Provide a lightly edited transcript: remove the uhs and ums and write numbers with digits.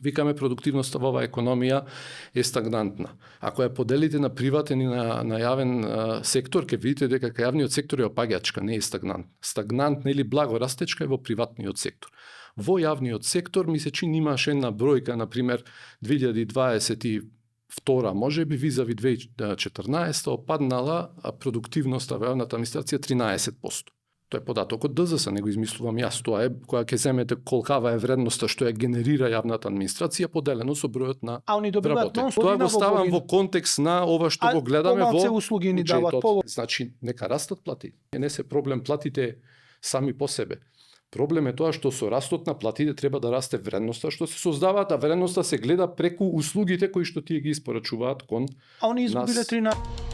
Викаме продуктивноста во оваа економија е стагнантна. Ако ја поделите на приватен и на јавен сектор, ќе видите дека јавниот сектор е опаѓачка, не е стагнантна. Стагнантна или благо растечка е во приватниот сектор. Во јавниот сектор ми се чини имаше една бројка, на пример 2022 можеби визави 2014 опаднала продуктивноста во јавната администрација 13%. Тоа е податок од ДЗС, не го измислувам јас. Тоа е која ќе земете колкава е вредноста што ја генерира јавната администрација поделено со бројот на вработени. Тоа го ставам во контекст на ова што го гледаме во услуги ни дават. Значи, нека растат плати. Не се проблем платите сами по себе. Проблем е тоа што со растот на платите треба да расте вредноста што се создаваат, а вредноста се гледа преку услугите кои што тие ги испорачуваат кон А они изгубиле 13